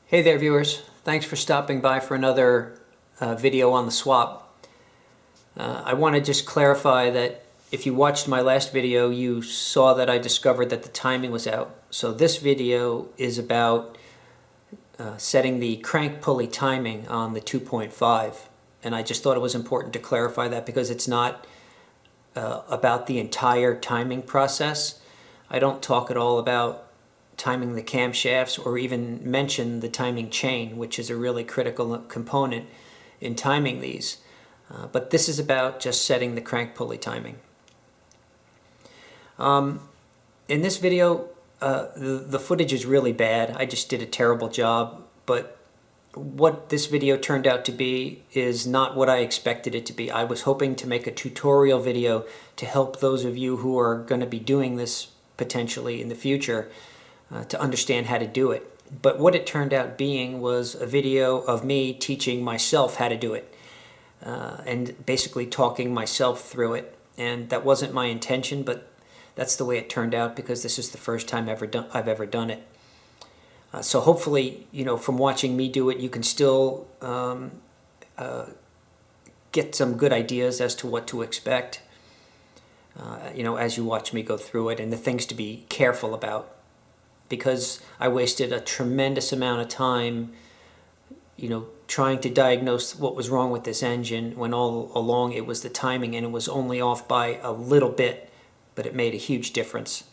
Hey there viewers, thanks for stopping by for another video on the swap. I want to just clarify that if you watched my last video you saw that I discovered that the timing was out. So this video is about setting the crank pulley timing on the 2.5, and I just thought it was important to clarify that because it's not about the entire timing process. I don't talk at all about timing the camshafts or even mention the timing chain, which is a really critical component in timing these. But this is about just setting the crank pulley timing. In this video, the footage is really bad. I just did a terrible job, but what this video turned out to be is not what I expected it to be. I was hoping to make a tutorial video to help those of you who are going to be doing this potentially in the future to understand how to do it. But what it turned out being was a video of me teaching myself how to do it and basically talking myself through it. And that wasn't my intention, but that's the way it turned out because this is the first time I've ever done it. So hopefully, you know, from watching me do it, you can still get some good ideas as to what to expect, you know, as you watch me go through it and the things to be careful about. Because I wasted a tremendous amount of time, you know, trying to diagnose what was wrong with this engine when all along it was the timing, and it was only off by a little bit, but it made a huge difference.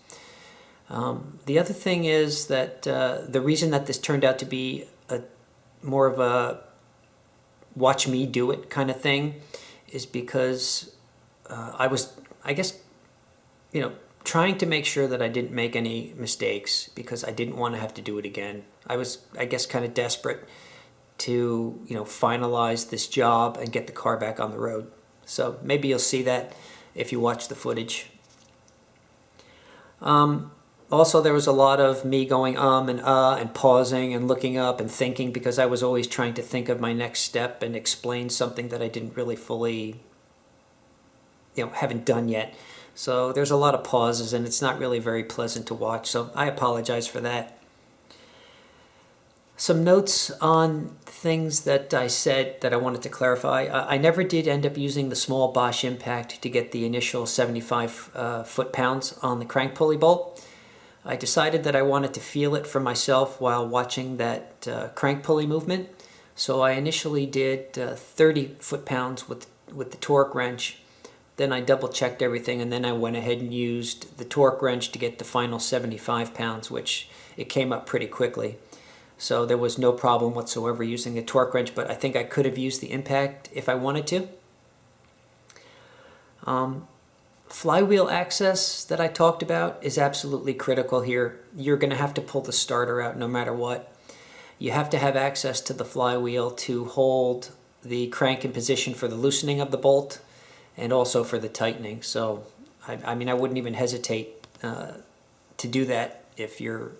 The other thing is that the reason that this turned out to be more of a watch me do it kind of thing is because I was, I guess, you know, trying to make sure that I didn't make any mistakes because I didn't want to have to do it again. I was, I guess, kind of desperate to, you know, finalize this job and get the car back on the road. So maybe you'll see that if you watch the footage. Also, there was a lot of me going and pausing and looking up and thinking because I was always trying to think of my next step and explain something that I didn't really fully, you know, haven't done yet. So there's a lot of pauses and it's not really very pleasant to watch, so I apologize for that. Some notes on things that I said that I wanted to clarify. I never did end up using the small Bosch impact to get the initial 75 foot-pounds on the crank pulley bolt. I decided that I wanted to feel it for myself while watching that crank pulley movement. So I initially did 30 foot-pounds with the torque wrench. Then I double-checked everything, and then I went ahead and used the torque wrench to get the final 75 pounds, which it came up pretty quickly. So there was no problem whatsoever using the torque wrench, but I think I could have used the impact if I wanted to. Flywheel access that I talked about is absolutely critical here. You're going to have to pull the starter out no matter what. You have to have access to the flywheel to hold the crank in position for the loosening of the bolt and also for the tightening. So, I mean, I wouldn't even hesitate to do that if you're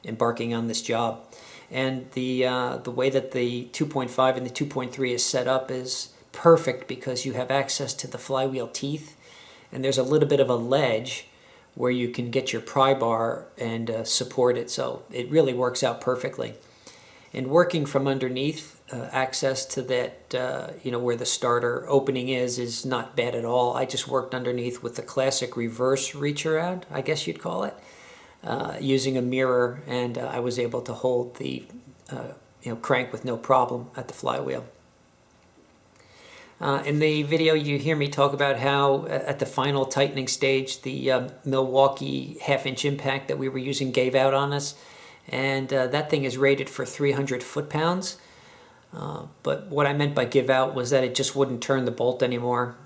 embarking on this job. And the way that the 2.5 and the 2.3 is set up is perfect because you have access to the flywheel teeth, and there's a little bit of a ledge where you can get your pry bar and support it. So it really works out perfectly. And working from underneath, access to that, you know, where the starter opening is not bad at all. I just worked underneath with the classic reverse reach around, I guess you'd call it, using a mirror, and I was able to hold the you know, crank with no problem at the flywheel. In the video you hear me talk about how at the final tightening stage the Milwaukee half-inch impact that we were using gave out on us, and that thing is rated for 300 foot-pounds. But what I meant by give out was that it just wouldn't turn the bolt anymore.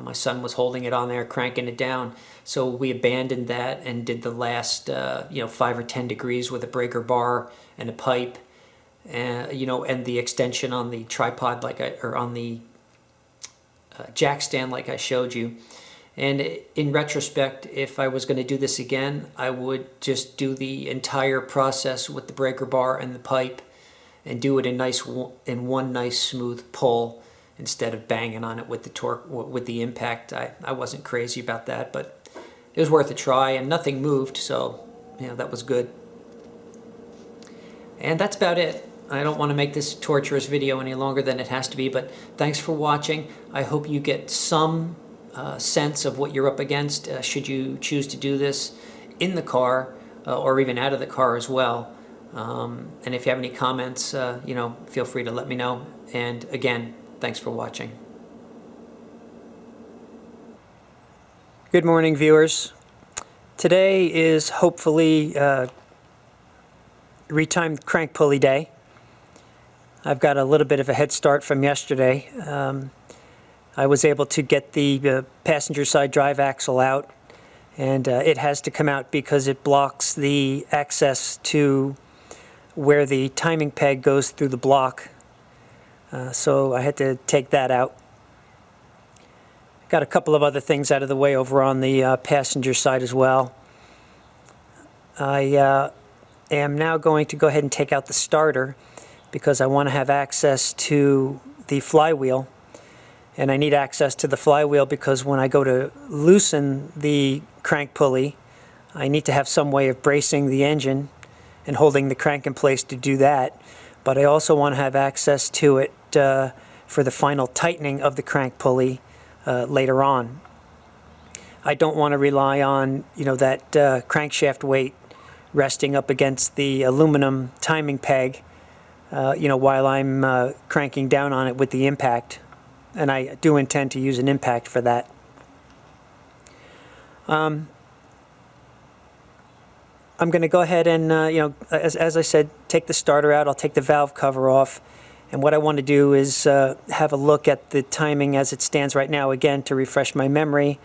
My son was holding it on there, cranking it down. So we abandoned that and did the last, you know, 5 or 10 degrees with a breaker bar and a pipe, you know, and the extension on the tripod, or on the jack stand like I showed you. And in retrospect, if I was going to do this again, I would just do the entire process with the breaker bar and the pipe and do it in one nice smooth pull instead of banging on it with the torque, with the impact. I wasn't crazy about that, but it was worth a try, and nothing moved, so you know, that was good. And that's about it. I don't want to make this torturous video any longer than it has to be, but thanks for watching. I hope you get some sense of what you're up against should you choose to do this in the car or even out of the car as well. And if you have any comments, feel free to let me know. And again, thanks for watching. Good morning, viewers. Today is hopefully retimed crank pulley day. I've got a little bit of a head start from yesterday. I was able to get the passenger side drive axle out, and it has to come out because it blocks the access to where the timing peg goes through the block. So I had to take that out. Got a couple of other things out of the way over on the passenger side as well. I am now going to go ahead and take out the starter because I want to have access to the flywheel. And I need access to the flywheel because when I go to loosen the crank pulley, I need to have some way of bracing the engine and holding the crank in place to do that. But I also want to have access to it for the final tightening of the crank pulley later on. I don't want to rely on that crankshaft weight resting up against the aluminum timing peg while I'm cranking down on it with the impact. And I do intend to use an impact for that. I'm going to go ahead and, as I said, take the starter out. I'll take the valve cover off. And what I want to do is have a look at the timing as it stands right now, again, to refresh my memory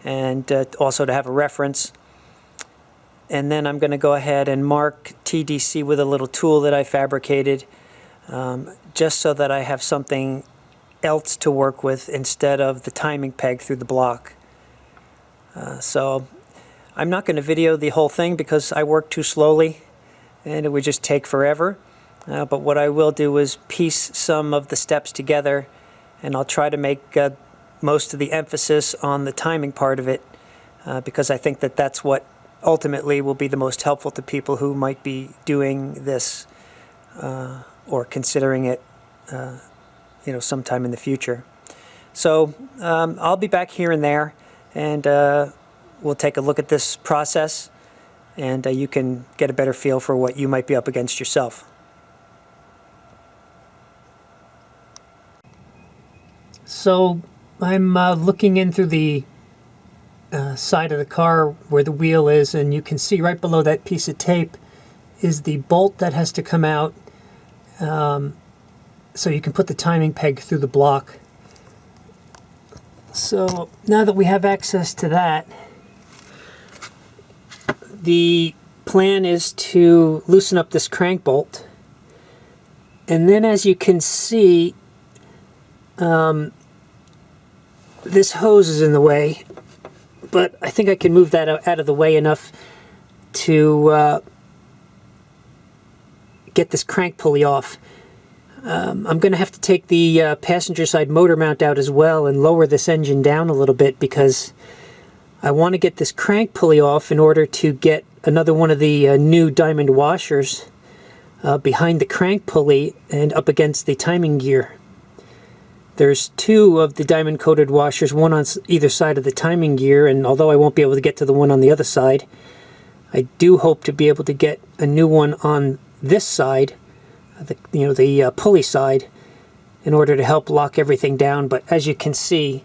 and also to have a reference. And then I'm going to go ahead and mark TDC with a little tool that I fabricated, just so that I have something else to work with instead of the timing peg through the block. So I'm not going to video the whole thing because I work too slowly and it would just take forever. But what I will do is piece some of the steps together, and I'll try to make most of the emphasis on the timing part of it because I think that that's what ultimately will be the most helpful to people who might be doing this or considering it sometime in the future. So I'll be back here and there, and we'll take a look at this process, and you can get a better feel for what you might be up against yourself. So I'm looking in through the side of the car where the wheel is, and you can see right below that piece of tape is the bolt that has to come out so you can put the timing peg through the block. So now that we have access to that, the plan is to loosen up this crank bolt, and then as you can see, this hose is in the way, but I think I can move that out of the way enough to get this crank pulley off. I'm going to have to take the passenger side motor mount out as well and lower this engine down a little bit because I want to get this crank pulley off in order to get another one of the new diamond washers behind the crank pulley and up against the timing gear. There's two of the diamond coated washers, one on either side of the timing gear, and although I won't be able to get to the one on the other side, I do hope to be able to get a new one on this side, the pulley side, in order to help lock everything down. But as you can see,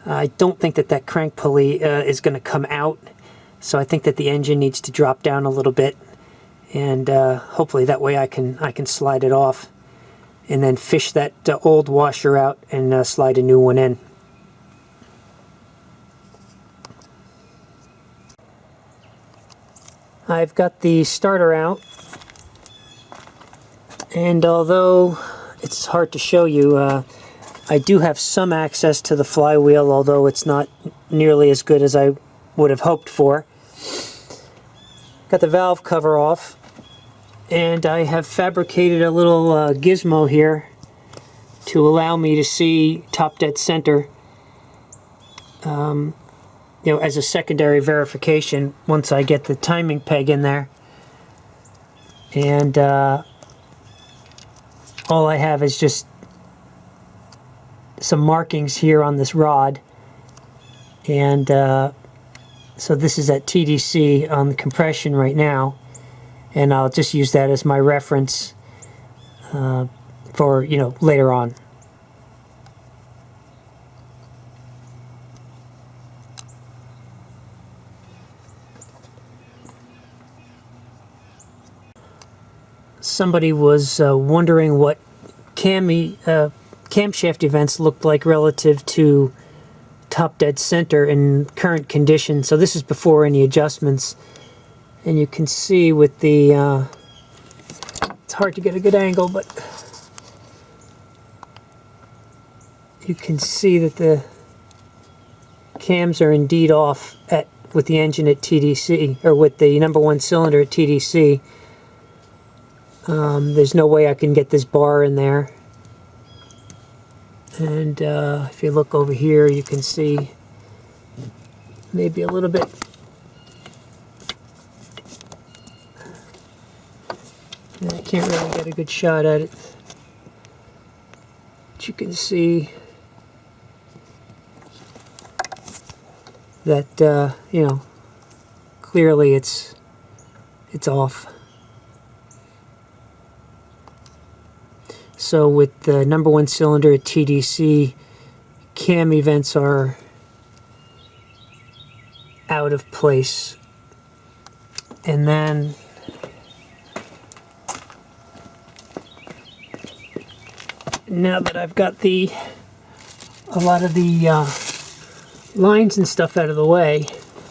I don't think that crank pulley is going to come out, so I think that the engine needs to drop down a little bit, and hopefully that way I can slide it off and then fish that old washer out and slide a new one in. I've got the starter out, and although it's hard to show you, I do have some access to the flywheel, although it's not nearly as good as I would have hoped for. Got the valve cover off, and I have fabricated a little gizmo here to allow me to see top dead center, as a secondary verification once I get the timing peg in there. And all I have is just some markings here on this rod, and so this is at TDC on the compression right now, and I'll just use that as my reference for later on. Somebody was wondering what camshaft events looked like relative to top dead center in current condition. So this is before any adjustments, and you can see with the it's hard to get a good angle, but you can see that the cams are indeed off with the engine at TDC, or with the number one cylinder at TDC. There's no way I can get this bar in there. And if you look over here, you can see maybe a little bit. I can't really get a good shot at it. But you can see that clearly it's off. So with the number one cylinder at TDC, cam events are out of place. And then now that I've got a lot of the lines and stuff out of the way,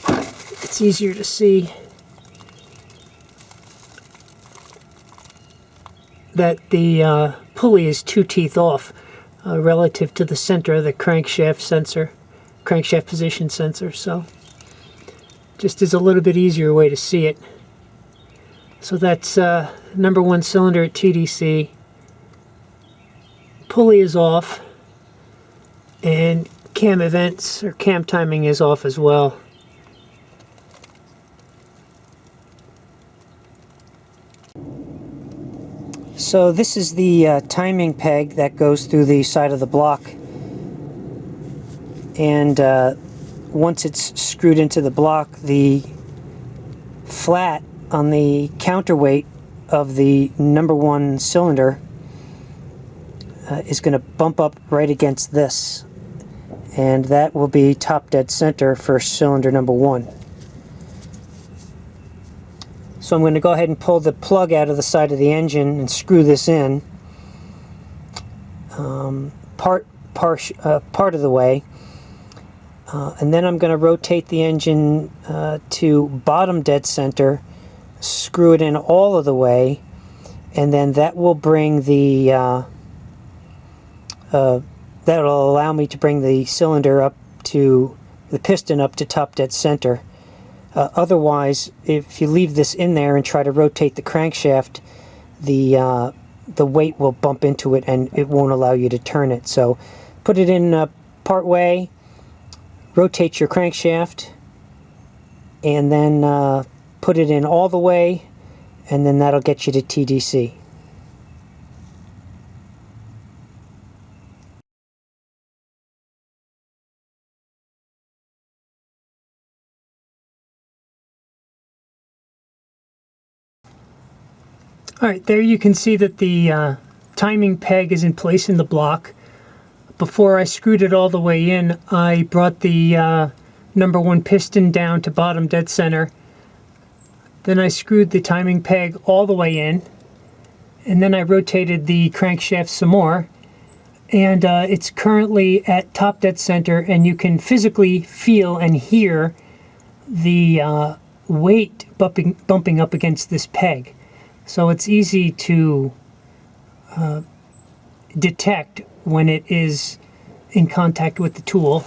it's easier to see that the pulley is 2 teeth off relative to the center of the crankshaft position sensor. So just is a little bit easier way to see it. So that's number one cylinder at TDC. Pulley is off, and cam events or cam timing is off as well. So this is the timing peg that goes through the side of the block, and once it's screwed into the block, the flat on the counterweight of the number one cylinder is going to bump up right against this, and that will be top dead center for cylinder number one. So I'm going to go ahead and pull the plug out of the side of the engine and screw this in part of the way, and then I'm going to rotate the engine to bottom dead center, screw it in all of the way, and then that will bring the that'll allow me to bring the cylinder up to the piston up to top dead center. Otherwise, if you leave this in there and try to rotate the crankshaft, the weight will bump into it and it won't allow you to turn it. So put it in part way, rotate your crankshaft, and then put it in all the way, and then that'll get you to TDC. Alright, there you can see that the timing peg is in place in the block. Before I screwed it all the way in, I brought the number one piston down to bottom dead center. Then I screwed the timing peg all the way in, and then I rotated the crankshaft some more, and it's currently at top dead center, and you can physically feel and hear the weight bumping up against this peg. So it's easy to detect when it is in contact with the tool.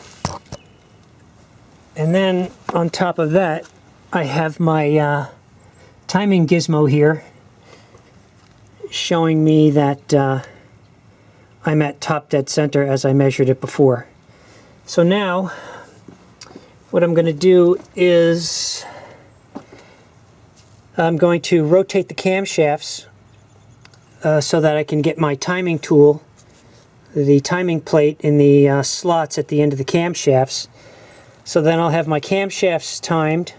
And then on top of that, I have my timing gizmo here showing me that I'm at top dead center as I measured it before. So now what I'm going to do is I'm going to rotate the camshafts so that I can get my timing tool, the timing plate in the slots at the end of the camshafts. So then I'll have my camshafts timed.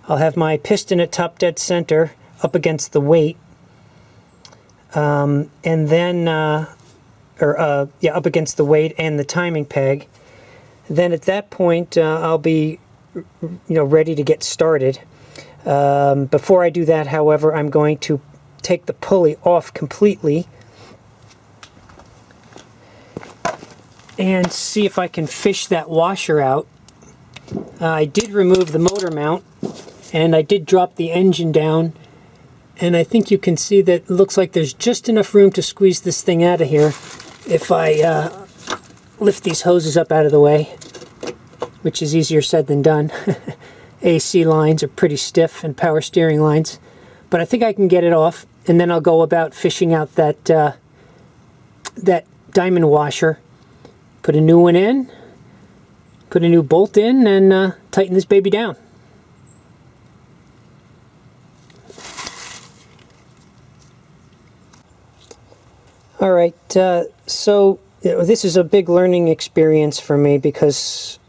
I'll have my piston at top dead center up against the weight, and then up against the weight and the timing peg. Then at that point I'll be ready to get started. Before I do that, however, I'm going to take the pulley off completely and see if I can fish that washer out. I did remove the motor mount, and I did drop the engine down, and I think you can see that it looks like there's just enough room to squeeze this thing out of here if I lift these hoses up out of the way, which is easier said than done. AC lines are pretty stiff, and power steering lines, but I think I can get it off, and then I'll go about fishing out that diamond washer, put a new one in, put a new bolt in, and tighten this baby down. Alright, so this is a big learning experience for me because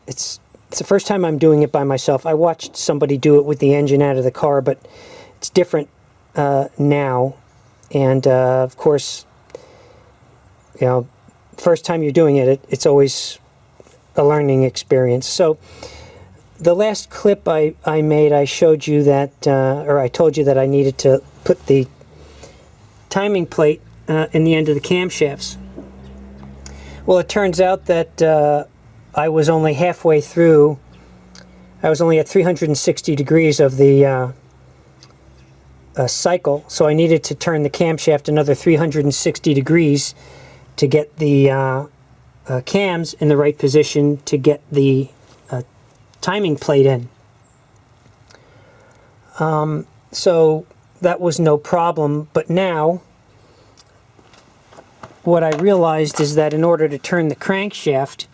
it's the first time I'm doing it by myself. I watched somebody do it with the engine out of the car, but it's different now. And of course, first time you're doing it, it's always a learning experience. So the last clip I made, I showed you that, or I told you that I needed to put the timing plate in the end of the camshafts. Well, it turns out that I was only halfway through. I was only at 360 degrees of the cycle, so I needed to turn the camshaft another 360 degrees to get the cams in the right position to get the timing plate in. So that was no problem, but now what I realized is that in order to turn the crankshaft,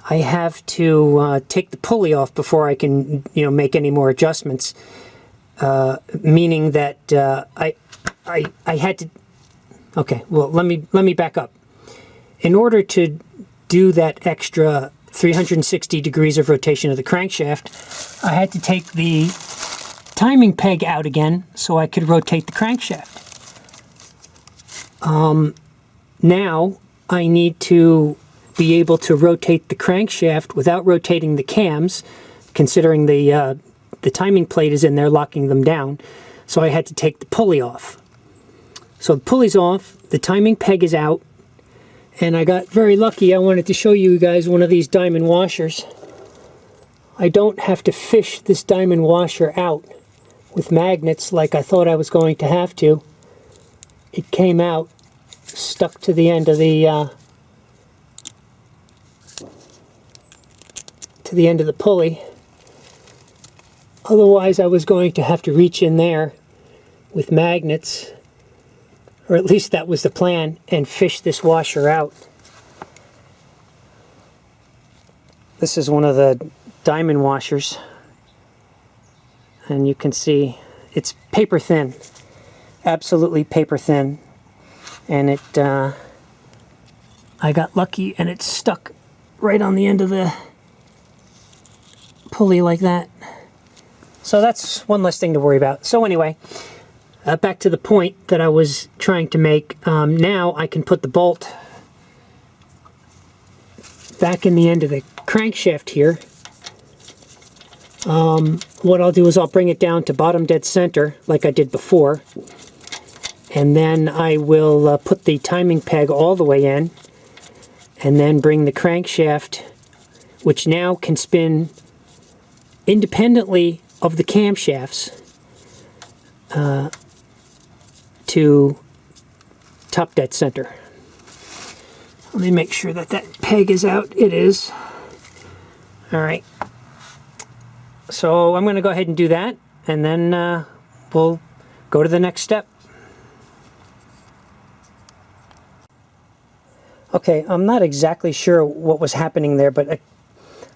I have to take the pulley off before I can make any more adjustments, meaning that I had to. Okay, well, let me back up. In order to do that extra 360 degrees of rotation of the crankshaft, I had to take the timing peg out again so I could rotate the crankshaft. Now I need to be able to rotate the crankshaft without rotating the cams, considering the timing plate is in there locking them down. So I had to take the pulley off. So the pulley's off, the timing peg is out, and I got very lucky. I wanted to show you guys one of these diamond washers. I don't have to fish this diamond washer out with magnets like I thought I was going to have to. It came out stuck to the end of the pulley. Otherwise I was going to have to reach in there with magnets, or at least that was the plan, and fish this washer out. This is one of the diamond washers, and you can see it's paper thin, absolutely paper thin, and it I got lucky and it stuck right on the end of the pulley like that. So that's one less thing to worry about. So anyway, back to the point that I was trying to make. Now I can put the bolt back in the end of the crankshaft here. What I'll do is I'll bring it down to bottom dead center like I did before, and then I will put the timing peg all the way in, and then bring the crankshaft, which now can spin independently of the camshafts, to top dead center. Let me make sure that that peg is out. It is. Alright. So I'm going to go ahead and do that, and then we'll go to the next step. Okay, I'm not exactly sure what was happening there, but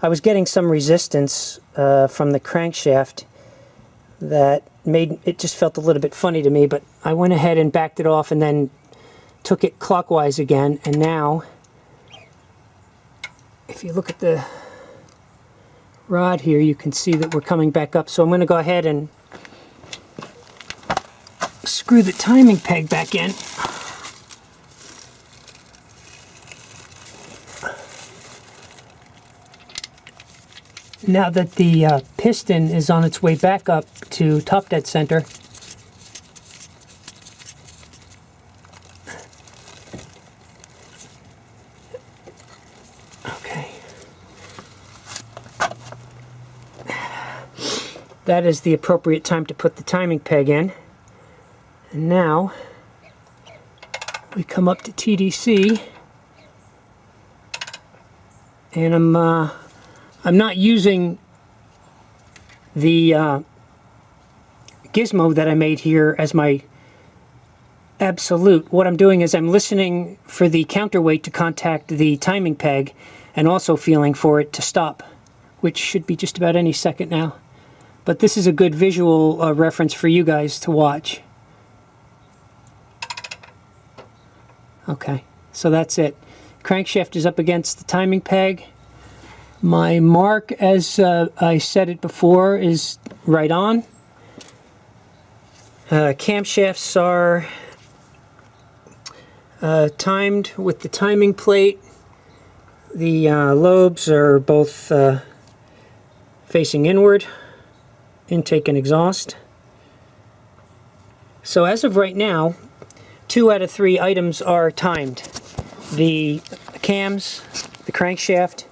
I was getting some resistance from the crankshaft that made it just felt a little bit funny to me, but I went ahead and backed it off and then took it clockwise again, and now if you look at the rod here, you can see that we're coming back up. So I'm going to go ahead and screw the timing peg back in. Now that the piston is on its way back up to top dead center, okay, that is the appropriate time to put the timing peg in. And now we come up to TDC, and I'm not using the gizmo that I made here as my absolute. What I'm doing is I'm listening for the counterweight to contact the timing peg and also feeling for it to stop, which should be just about any second now. But this is a good visual reference for you guys to watch. Okay, so that's it. Crankshaft is up against the timing peg. My mark, as I said it before, is right on. Camshafts are timed with the timing plate. The lobes are both facing inward, intake and exhaust. So as of right now, 2 out of 3 items are timed. The cams, the crankshaft.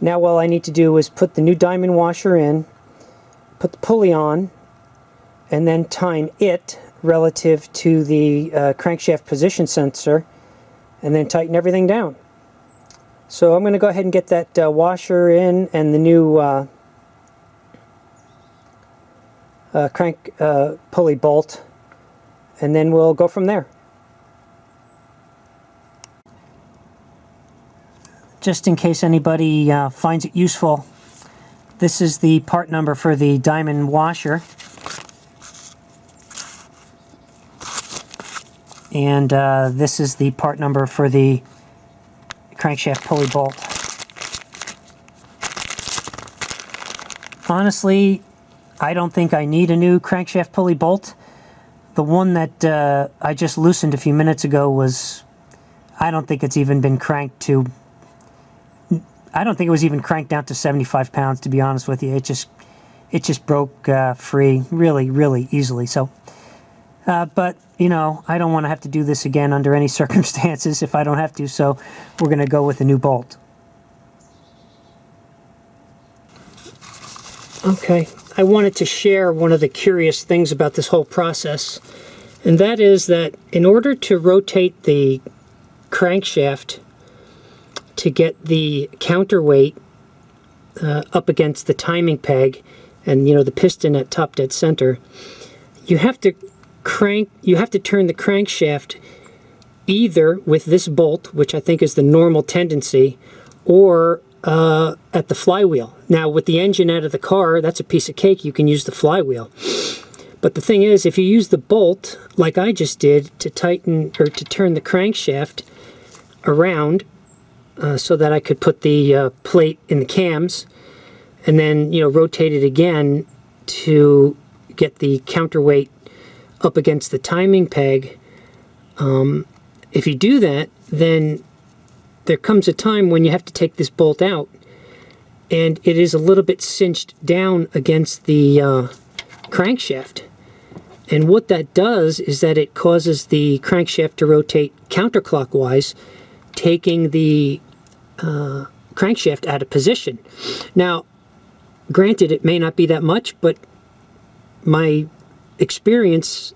Now all I need to do is put the new diamond washer in, put the pulley on, and then time it relative to the crankshaft position sensor, and then tighten everything down. So I'm going to go ahead and get that washer in and the new crank pulley bolt, and then we'll go from there. Just in case anybody finds it useful, this is the part number for the diamond washer. And this is the part number for the crankshaft pulley bolt. Honestly, I don't think I need a new crankshaft pulley bolt. The one that I just loosened a few minutes ago was, I don't think it's even been cranked to, I don't think it was even cranked down to 75 pounds, to be honest with you. It just broke free really easily. So, but you know, I don't want to have to do this again under any circumstances if I don't have to. So we're going to go with a new bolt. Okay, I wanted to share one of the curious things about this whole process, and that is that in order to rotate the crankshaft to get the counterweight up against the timing peg and, you know, the piston at top dead center, you have to turn the crankshaft either with this bolt, which I think is the normal tendency, or at the flywheel. Now with the engine out of the car, that's a piece of cake. You can use the flywheel. But the thing is, if you use the bolt like I just did to tighten or to turn the crankshaft around so that I could put the plate in the cams and then, you know, rotate it again to get the counterweight up against the timing peg, if you do that, then there comes a time when you have to take this bolt out, and it is a little bit cinched down against the crankshaft. And what that does is that it causes the crankshaft to rotate counterclockwise, taking the crankshaft out of position. Now, granted, it may not be that much, but my experience,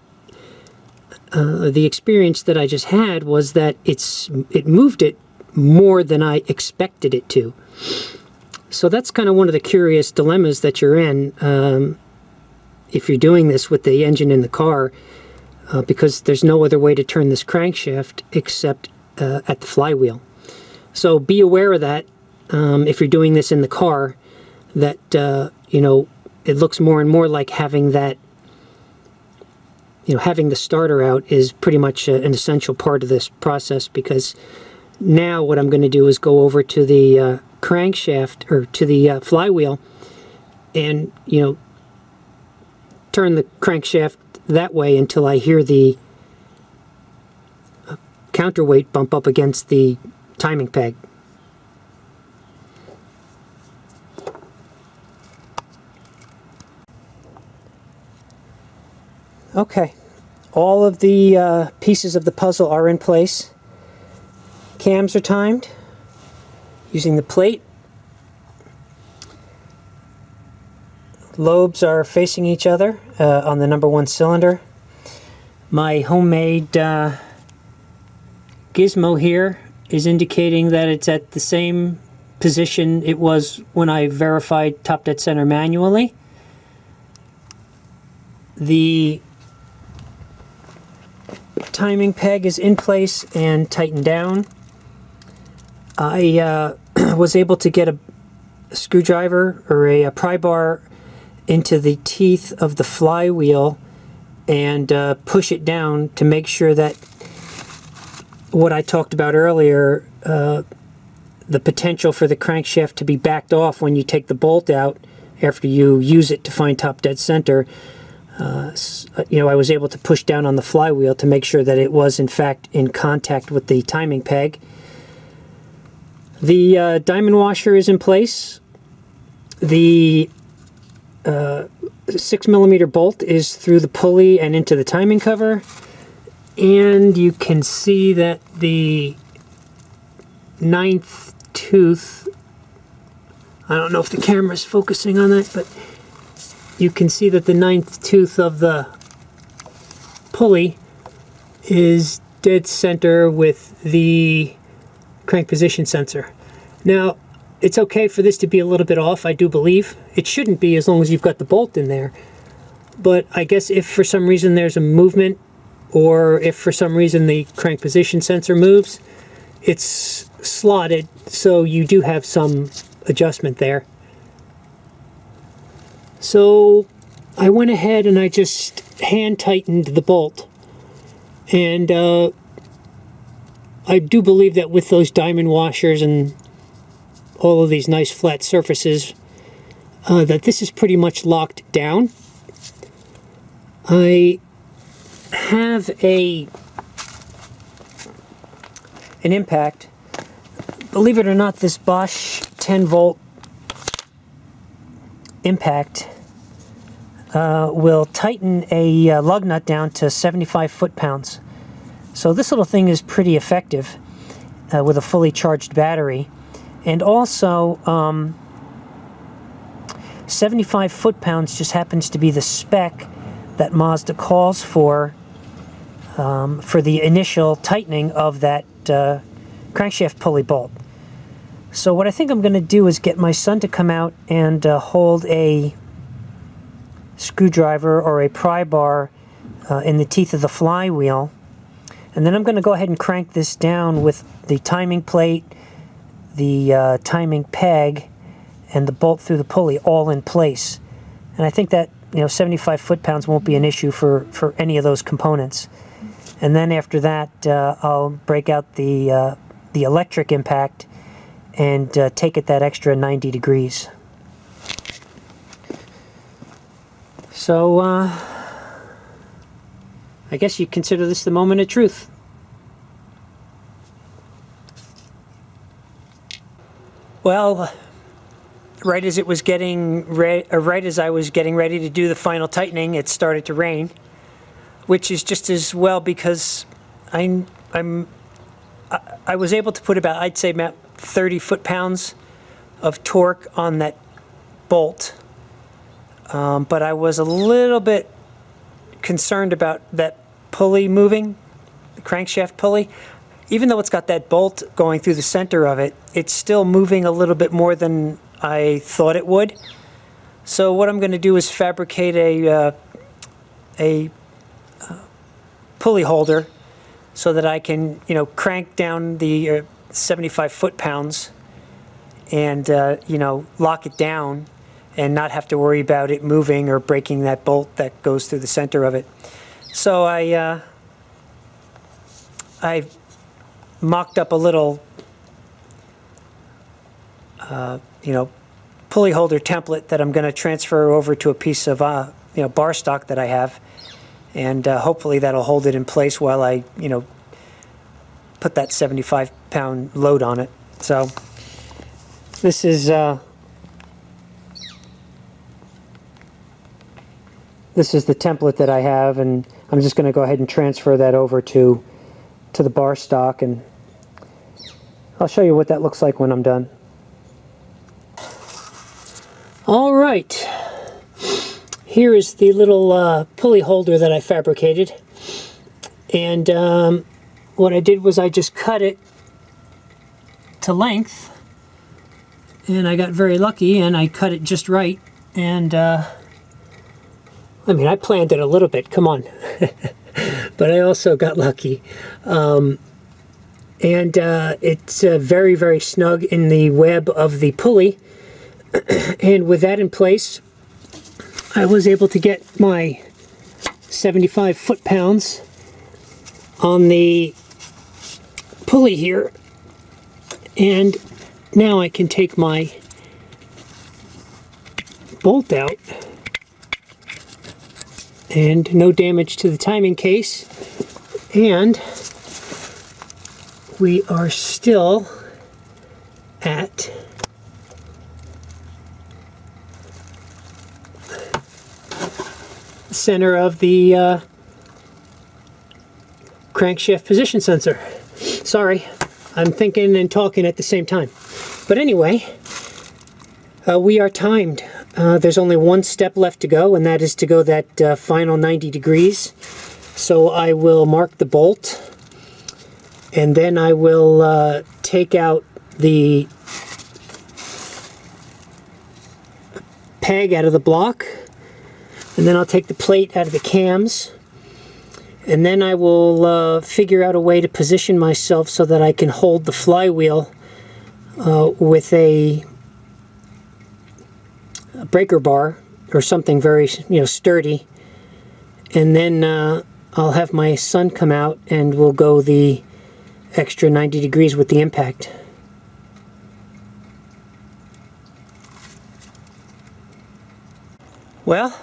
the experience that I just had was that it moved it more than I expected it to. So that's kind of one of the curious dilemmas that you're in if you're doing this with the engine in the car, because there's no other way to turn this crankshaft except at the flywheel. So be aware of that if you're doing this in the car, that you know, it looks more and more like having that, having the starter out is pretty much an essential part of this process, because now what I'm going to do is go over to the crankshaft, or to the flywheel, and turn the crankshaft that way until I hear the counterweight bump up against the timing peg. Okay, all of the pieces of the puzzle are in place. Cams are timed using the plate. Lobes are facing each other on the number 1 cylinder. My homemade gizmo here is indicating that it's at the same position it was when I verified top dead center manually. The timing peg is in place and tightened down. I was able to get a screwdriver or a pry bar into the teeth of the flywheel and push it down to make sure that what I talked about earlier, the potential for the crankshaft to be backed off when you take the bolt out after you use it to find top dead center. I was able to push down on the flywheel to make sure that it was in fact in contact with the timing peg. The diamond washer is in place. The 6mm bolt is through the pulley and into the timing cover, and you can see that the 9th tooth, I don't know if the camera's focusing on that, but you can see that the 9th tooth of the pulley is dead center with the crank position sensor. Now, it's okay for this to be a little bit off, I do believe. It shouldn't be, as long as you've got the bolt in there. But I guess if for some reason there's a movement, or if for some reason the crank position sensor moves, it's slotted, so you do have some adjustment there. So I went ahead and I just hand tightened the bolt. And I do believe that with those diamond washers and all of these nice flat surfaces, that this is pretty much locked down. I have an impact. Believe it or not, this Bosch 10-volt impact will tighten a lug nut down to 75 foot-pounds. So this little thing is pretty effective with a fully charged battery. And also, 75 foot-pounds just happens to be the spec that Mazda calls for the initial tightening of that crankshaft pulley bolt. So what I think I'm going to do is get my son to come out and hold a screwdriver or a pry bar in the teeth of the flywheel. And then I'm going to go ahead and crank this down with the timing plate, the timing peg, and the bolt through the pulley all in place. And I think that 75 foot-pounds won't be an issue for any of those components. And then after that, I'll break out the electric impact and take it that extra 90 degrees. So I guess you consider this the moment of truth. Well, right as I was getting ready to do the final tightening, it started to rain, which is just as well because I was able to put about, I'd say about 30 foot-pounds of torque on that bolt, but I was a little bit concerned about that pulley moving, the crankshaft pulley. Even though it's got that bolt going through the center of it, it's still moving a little bit more than I thought it would. So what I'm going to do is fabricate a pulley holder so that I can, crank down the 75 foot-pounds and, lock it down. and not have to worry about it moving or breaking that bolt that goes through the center of it. So I mocked up a little, pulley holder template that I'm going to transfer over to a piece of, bar stock that I have, and hopefully that'll hold it in place while I, put that 75-pound load on it. So this is the template that I have, and I'm just going to go ahead and transfer that over to the bar stock, and I'll show you what that looks like when I'm done. All right, here is the little pulley holder that I fabricated, and what I did was I just cut it to length, and I got very lucky and I cut it just right, and I planned it a little bit, come on. But I also got lucky. And it's very, very snug in the web of the pulley. And with that in place, I was able to get my 75 foot-pounds on the pulley here. And now I can take my bolt out, and no damage to the timing case, and we are still at the center of the crankshaft position sensor. Sorry, I'm thinking and talking at the same time. But anyway, we are timed. There's only one step left to go, and that is to go that final 90 degrees. So I will mark the bolt, and then I will take out the peg out of the block, and then I'll take the plate out of the cams, and then I will figure out a way to position myself so that I can hold the flywheel with a breaker bar or something very sturdy, and then I'll have my son come out and we'll go the extra 90 degrees with the impact. Well,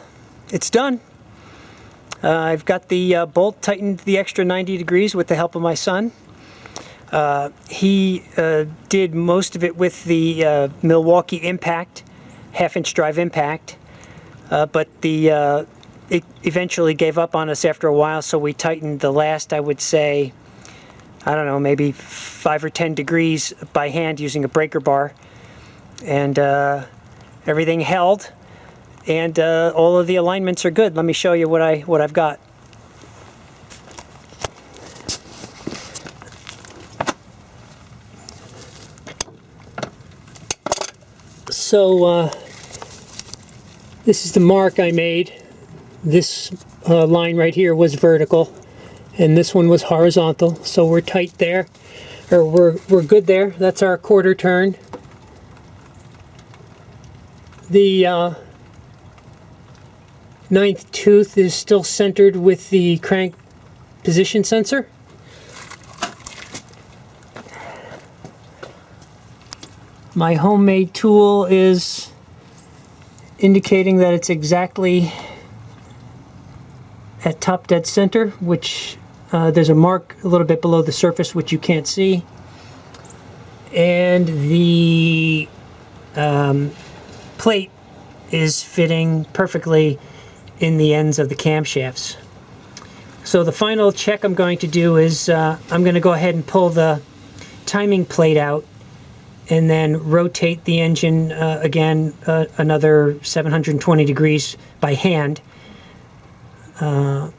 it's done. I've got the bolt tightened the extra 90 degrees with the help of my son. He did most of it with the Milwaukee impact, half-inch drive impact, but it eventually gave up on us after a while, so we tightened the last, I would say, I don't know, maybe 5 or 10 degrees by hand using a breaker bar, and everything held, and all of the alignments are good. Let me show you what I've got. So this is the mark I made. This line right here was vertical, and this one was horizontal. So we're tight there, or we're good there. That's our quarter turn. The ninth tooth is still centered with the crank position sensor. My homemade tool is indicating that it's exactly at top dead center, which there's a mark a little bit below the surface which you can't see, and the plate is fitting perfectly in the ends of the camshafts. So the final check I'm going to do is I'm going to go ahead and pull the timing plate out and then rotate the engine again another 720 degrees by hand, and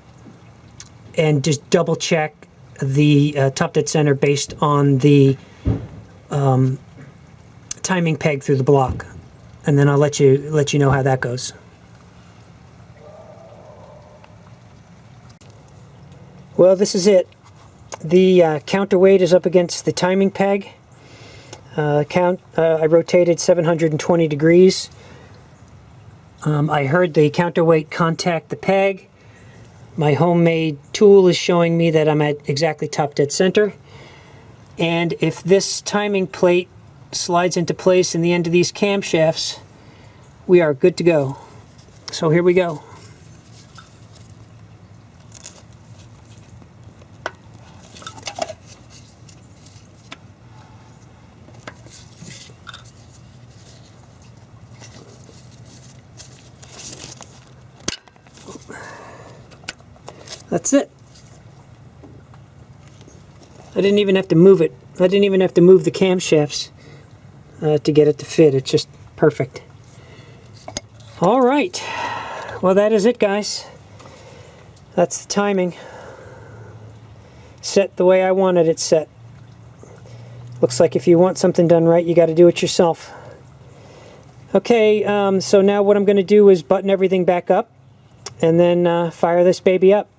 just double check the top dead center based on the timing peg through the block, and then I'll let you know how that goes. Well, this is it. The counterweight is up against the timing peg. I rotated 720 degrees. I heard the counterweight contact the peg. My homemade tool is showing me that I'm at exactly top dead center. And if this timing plate slides into place in the end of these camshafts, we are good to go. So here we go. That's it. I didn't even have to move it. I didn't even have to move the camshafts to get it to fit. It's just perfect. All right. Well, that is it, guys. That's the timing. Set the way I wanted it set. Looks like if you want something done right, you got to do it yourself. Okay, so now what I'm going to do is button everything back up and then fire this baby up.